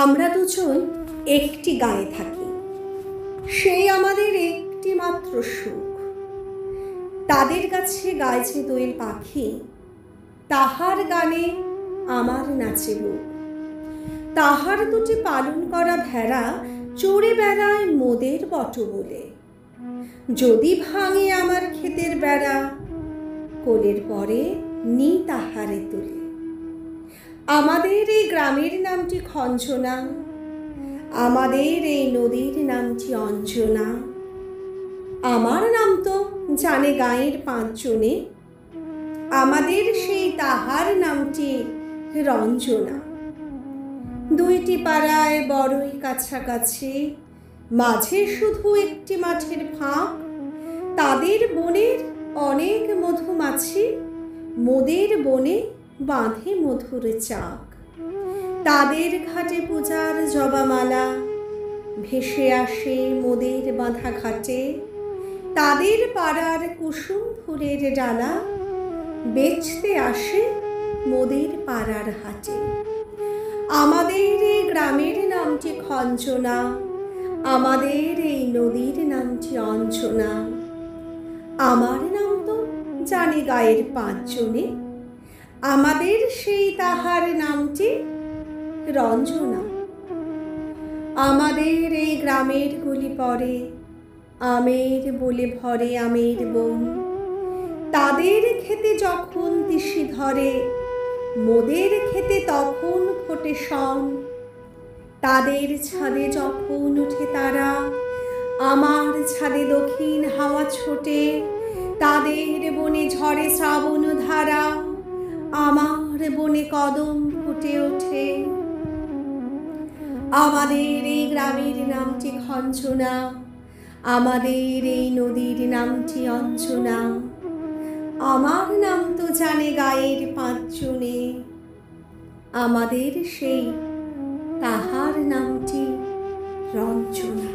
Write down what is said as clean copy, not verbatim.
আমরা দুজন একটি গাঁয়ে থাকি, সেই আমাদের একটি মাত্র সুখ। তাদের কাছে গাইছে দোয়েল পাখি, তাহার গানে আমার নাচে বুক। তাহার দুটি পালন করা ভেড়া চড়ে বেড়ায় মোদের বটবলে। যদি ভাঙে আমার ক্ষেতের বেড়া, কোলের পরে নি তাহারে তুলে। আমাদের এই গ্রামের নামটি খঞ্জনা, আমাদের এই নদীর নামটি অঞ্জনা। আমার নাম তো জানে গাঁয়ের পাঁচজনে, আমাদের সেই তাহার নামটি রঞ্জনা। দুইটি পাড়ায় বড়ই কাছাকাছি, মাঝে শুধু একটি মাঠের ফাঁক। তাদের বনের অনেক মধুমাছি, মোদের বনে বাঁধে মধুর চাক। তাদের ঘাটে পূজার জবামালা ভেসে আসে মোদের বাঁধা ঘাটে। তাদের পাড়ার কুসুম ফুলের ডালা বেচতে আসে মোদের পাড়ার হাটে। আমাদের এই গ্রামের নামটি খঞ্জনা, আমাদের এই নদীর নামটি অঞ্জনা। আমার নাম তো জানে গায়ের পাঁচজনে, আমাদের সেই তাহার নামটি রঞ্জনা। আমাদের এই গ্রামের গুলি পরে আমের বলে ভরে আমের বন। তাদের খেতে যখন তিসি ধরে, মোদের খেতে তখন ফোটে শন। তাদের ছাদে যখন উঠে তারা, আমার ছাদে দক্ষিণ হাওয়া ছোটে। তাদের বনে ঝরে শ্রাবণ ধারা, আমার বনে কদম ফুটে ওঠে। আমাদের এই গ্রামের নামটি খঞ্জনা, আমাদের এই নদীর নামটি অঞ্জনা। আমার নাম তো জানে গায়ের পাঁচজনে, আমাদের সেই তাহার নামটি রঞ্জনা।